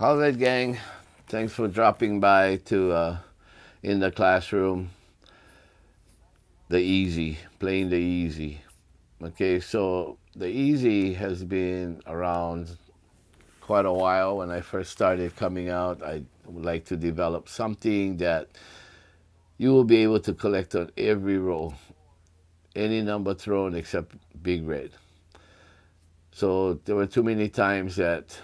How's it, gang? Thanks for dropping by to in the classroom. The easy, playing the easy. Okay, so the easy has been around quite a while. When I first started coming out, I would like to develop something that you will be able to collect on every roll, any number thrown except big red. So there were too many times that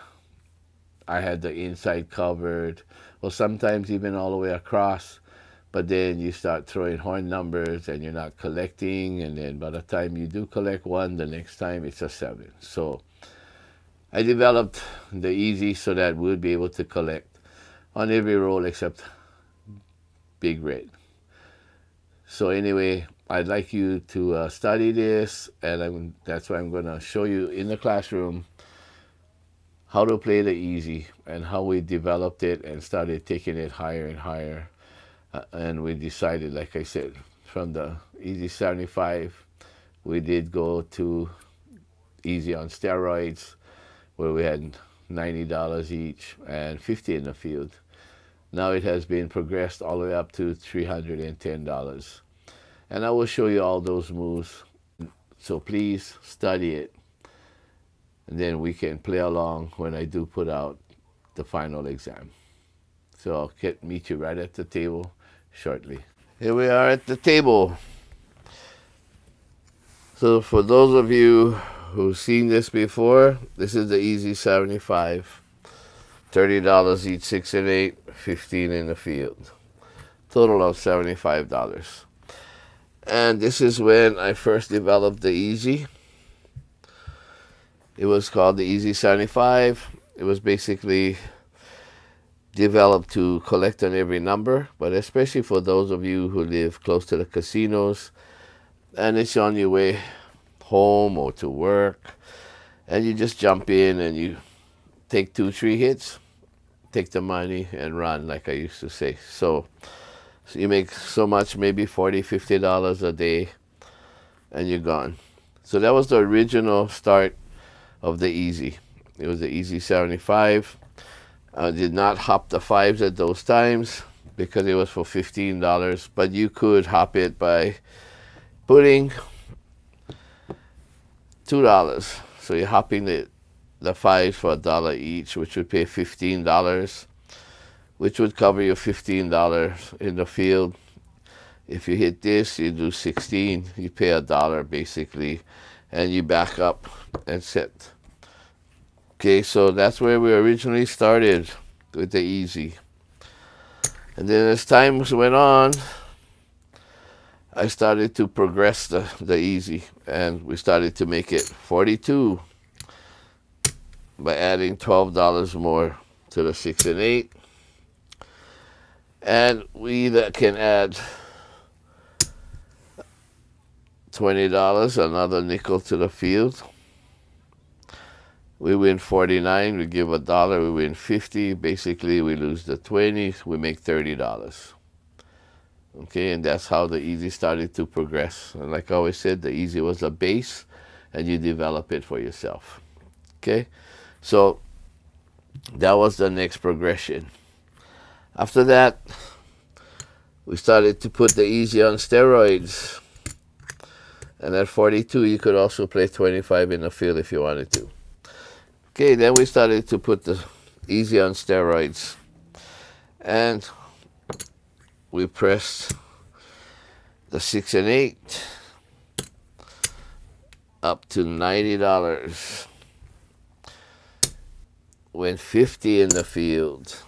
I had the inside covered, or sometimes even all the way across. But then you start throwing horn numbers and you're not collecting, and then by the time you do collect one, the next time it's a 7. So I developed the easy so that we'll be able to collect on every roll except big red. So anyway, I'd like you to study this, and that's why I'm going to show you in the classroom how to play the easy and how we developed it and started taking it higher and higher. And we decided, like I said, from the easy 75, we did go to easy on steroids, where we had $90 each and 50 in the field. Now it has been progressed all the way up to $310. And I will show you all those moves. So please study it. And then we can play along when I do put out the final exam. So I'll meet you right at the table shortly. Here we are at the table. So for those of you who've seen this before, this is the easy 75. $30 each 6 and 8, 15 in the field. Total of $75. And this is when I first developed the easy. It was called the easy 75. It was basically developed to collect on every number, but especially for those of you who live close to the casinos and it's on your way home or to work, and you just jump in and you take 2-3 hits, take the money and run, like I used to say. So you make so much, maybe $40, $50 a day, and you're gone. So that was the original start of the easy. It was the easy 75. I did not hop the 5s at those times because it was for $15, but you could hop it by putting $2. So you're hopping the 5s for $1 each, which would pay $15, which would cover your $15 in the field. If you hit this, you do 16, you pay $1 basically, and you back up and set. Okay, so that's where we originally started with the easy. And then as times went on, I started to progress the easy, and we started to make it 42 by adding $12 more to the 6 and 8. And we either can add $20, another nickel to the field. We win 49, we give $1, we win 50. Basically, we lose the 20, we make $30. Okay, and that's how the easy started to progress. And like I always said, the easy was a base, and you develop it for yourself. Okay, so that was the next progression. After that, we started to put the easy on steroids. And at 42, you could also play 25 in the field if you wanted to. Okay, then we started to put the easy on steroids. And we pressed the 6 and 8 up to $90. Went 50 in the field.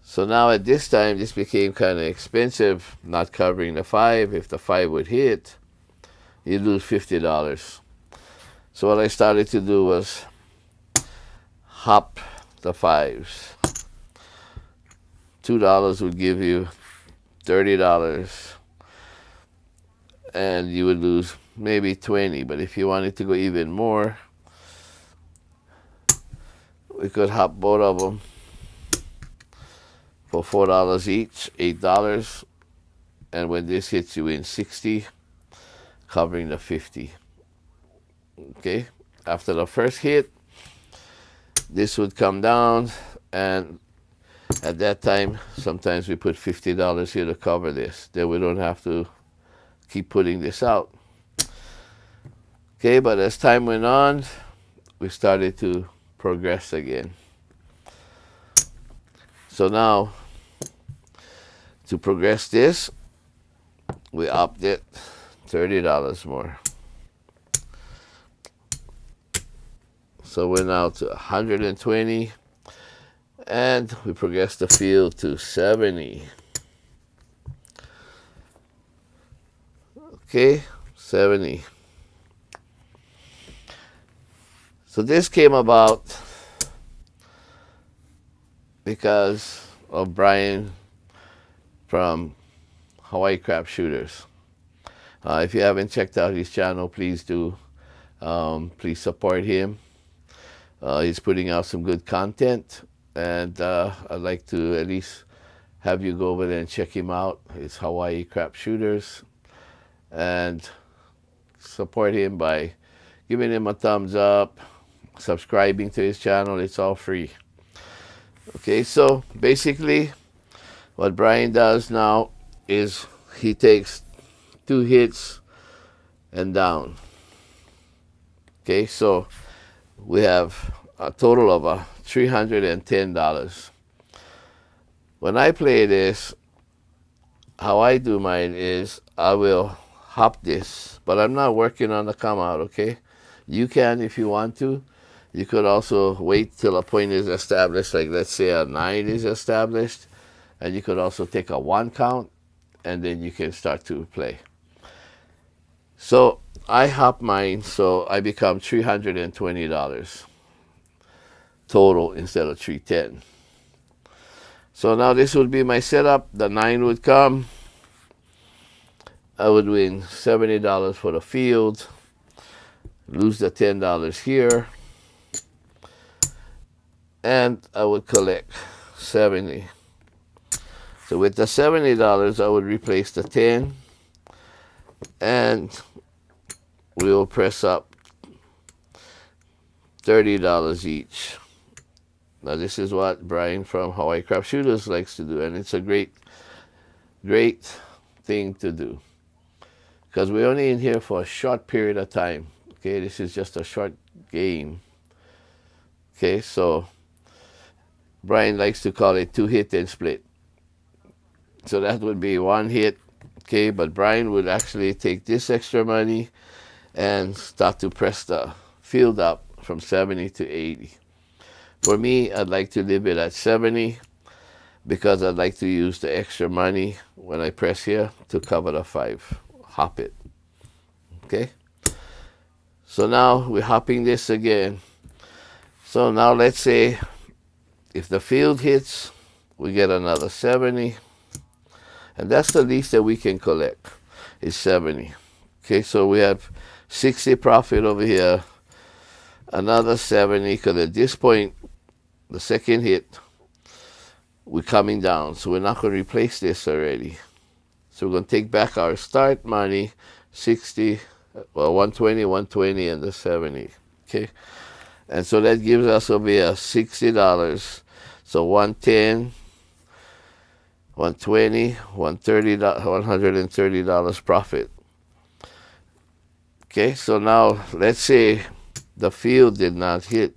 So now at this time, this became kind of expensive, not covering the 5. If the 5 would hit, you'd lose $50. So what I started to do was hop the 5s. $2 would give you $30, and you would lose maybe 20. But if you wanted to go even more, we could hop both of them for $4 each, $8. And when this hits, you win 60, covering the 50. Okay, after the first hit, this would come down, and at that time, sometimes we put $50 here to cover this. Then we don't have to keep putting this out. Okay, but as time went on, we started to progress again. So now, to progress this, we upped it $30 more. So we're now to 120, and we progress the field to 70. Okay, 70. So this came about because of Brian from Hawaii Crap Shooters. If you haven't checked out his channel, please do. Please support him. He's putting out some good content, and I'd like to at least have you go over there and check him out. It's Hawaii Crap Shooters, and support him by giving him a thumbs up, subscribing to his channel. It's all free. Okay, so basically what Brian does now is he takes 2 hits and down. Okay, so we have a total of $310. When I play this, how I do mine is I will hop this, but I'm not working on the come out, okay? You can if you want to. You could also wait till a point is established, like let's say a 9 is established, and you could also take a 1 count, and then you can start to play. So I hop mine, so I become $320 total instead of $310. So now this would be my setup. The 9 would come. I would win $70 for the field, lose the $10 here, and I would collect 70. So with the $70, I would replace the 10, and we will press up $30 each. Now this is what Brian from Hawaii Crap Shooters likes to do, and it's a great thing to do, because we're only in here for a short period of time. Okay, this is just a short game. Okay, so Brian likes to call it 2 hit and split. So that would be 1 hit, okay, but Brian would actually take this extra money and start to press the field up from 70 to 80. For me, I'd like to leave it at 70 because I'd like to use the extra money when I press here to cover the 5. Hop it. Okay? So now we're hopping this again. So now let's say if the field hits, we get another 70. And that's the least that we can collect, is 70. Okay, so we have 60 profit over here, another 70, because at this point, the second hit, we're coming down. So we're not going to replace this already. So we're going to take back our start money, 60, well, 120, 120, and the 70. Okay, and so that gives us over here $60. So 110, 120, $130 profit. Okay, so now let's say the field did not hit.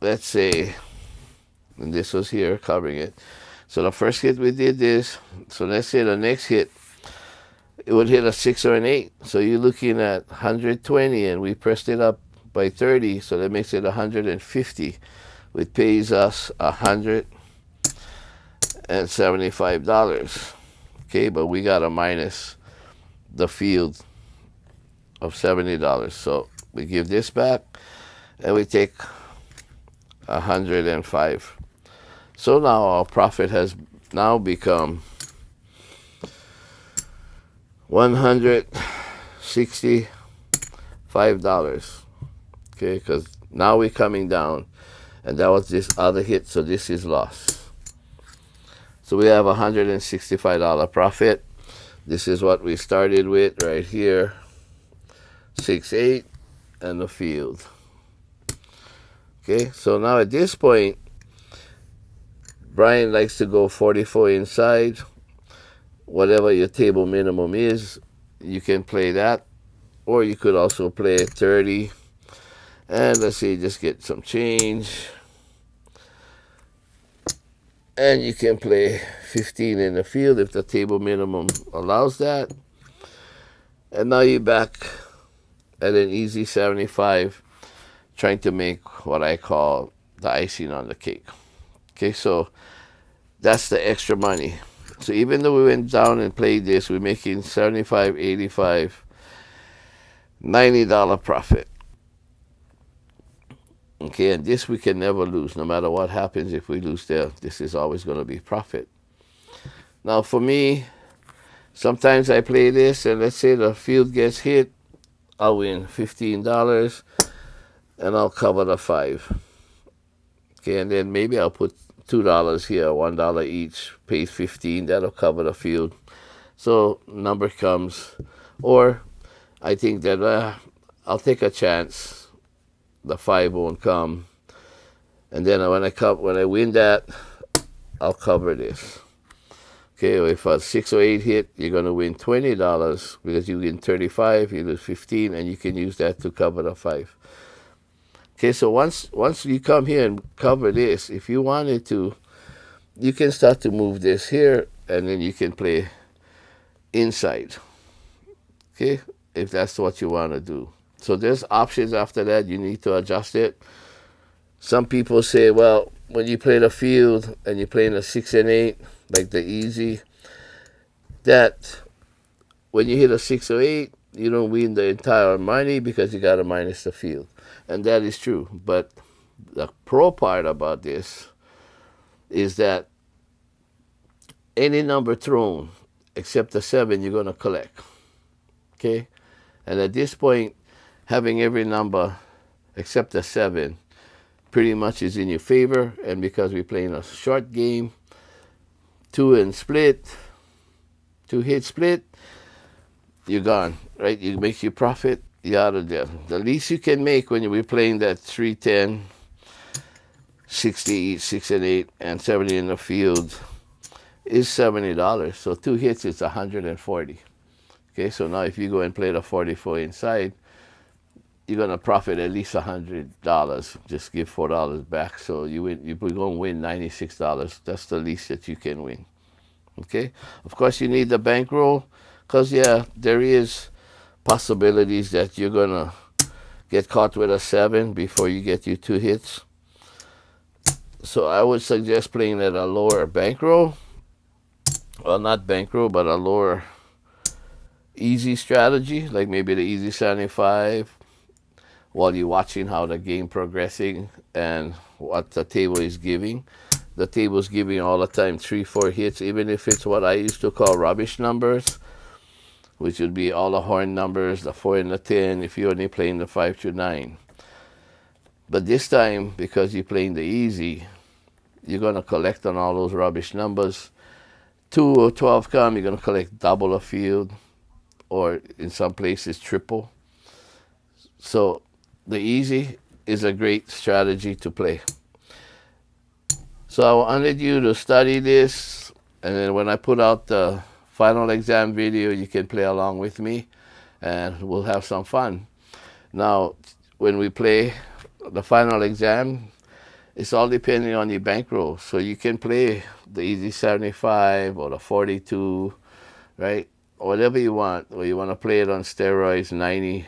Let's say, and this was here covering it. So the first hit we did this. So let's say the next hit, it would hit a 6 or an 8. So you're looking at 120, and we pressed it up by 30. So that makes it 150, which pays us $175. Okay, but we got to minus the field of $70. So we give this back, and we take 105. So now our profit has now become $165. Okay, because now we're coming down, and that was this other hit, so this is loss. So we have $165 profit. This is what we started with right here, 6-8, and the field. Okay, so now at this point, Brian likes to go 44 inside. Whatever your table minimum is, you can play that. Or you could also play 30. And let's see, just get some change. And you can play 15 in the field if the table minimum allows that. And now you're back at an easy 75, trying to make what I call the icing on the cake. Okay, so that's the extra money. So even though we went down and played this, we're making 75, 85, $90 profit. Okay, and this we can never lose. No matter what happens, if we lose there, this is always going to be profit. Now for me, sometimes I play this, and let's say the field gets hit, I'll win $15, and I'll cover the 5. Okay, and then maybe I'll put $2 here, $1 each, pays 15, that'll cover the field. So number comes, or I think that I'll take a chance. The 5 won't come, and then when I win that, I'll cover this. Okay, if a 6 or 8 hit, you're gonna win $20 because you win 35, you lose 15, and you can use that to cover the 5. Okay, so once you come here and cover this, if you wanted to, you can start to move this here, and then you can play inside. Okay, if that's what you want to do. So there's options after that. You need to adjust it. Some people say, well, when you play the field and you're playing a 6 and 8, like the easy, that when you hit a 6 or 8, you don't win the entire money because you got to minus the field. And that is true. But the pro part about this is that any number thrown except the 7, you're going to collect. Okay? And at this point, having every number except the 7 pretty much is in your favor. And because we're playing a short game, 2 and split, 2 hit split, you're gone, right? You make your profit, you're out of there. The least you can make when you're playing that 310, 60 each, 6 and 8, and 70 in the field is $70. So 2 hits is $140. Okay, so now if you go and play the 44 inside, you're gonna profit at least $100. Just give $4 back, so you're gonna win $96. That's the least that you can win. Okay, of course you need the bankroll, cause yeah, there is possibilities that you're gonna get caught with a 7 before you get your 2 hits. So I would suggest playing at a lower bankroll, well, not bankroll, but a lower easy strategy, like maybe the easy 75, while you're watching how the game progressing and what the table is giving. The table's giving all the time 3, 4 hits, even if it's what I used to call rubbish numbers, which would be all the horn numbers, the 4 and the 10, if you're only playing the 5 to 9. But this time, because you're playing the easy, you're going to collect on all those rubbish numbers. 2 or 12 come, you're going to collect double a field, or in some places triple. So the easy is a great strategy to play. So I wanted you to study this, and then when I put out the final exam video, you can play along with me, and we'll have some fun. Now, when we play the final exam, it's all depending on your bankroll. So you can play the easy 75 or the 42, right? Whatever you want, or you want to play it on steroids, 90,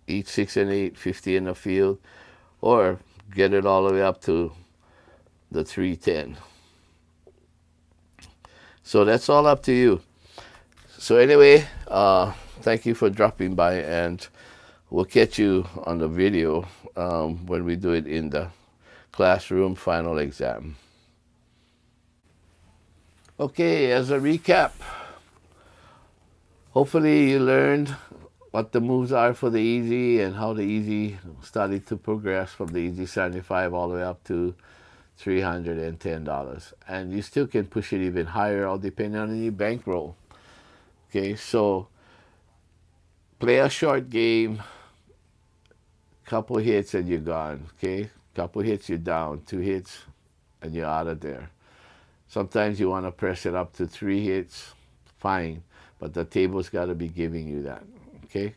each 6 and 8, 50 in the field, or get it all the way up to the 310. So that's all up to you. So anyway, thank you for dropping by, and we'll catch you on the video when we do it in the classroom final exam. Okay, as a recap, hopefully you learned what the moves are for the easy and how the easy started to progress from the easy 75 all the way up to $310. And you still can push it even higher, all depending on your bankroll. Okay, so play a short game, couple hits and you're gone. Okay, Couple hits, you're down. 2 hits, and you're out of there. Sometimes you want to press it up to 3 hits, fine, but the table's got to be giving you that, okay?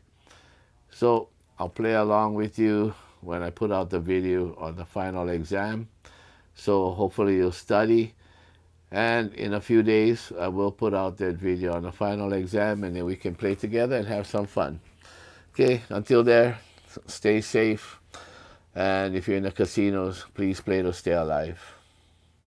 So I'll play along with you when I put out the video on the final exam. So hopefully you'll study. And in a few days, I will put out that video on the final exam, and then we can play together and have some fun. Okay, until there, stay safe. And if you're in the casinos, please play to stay alive.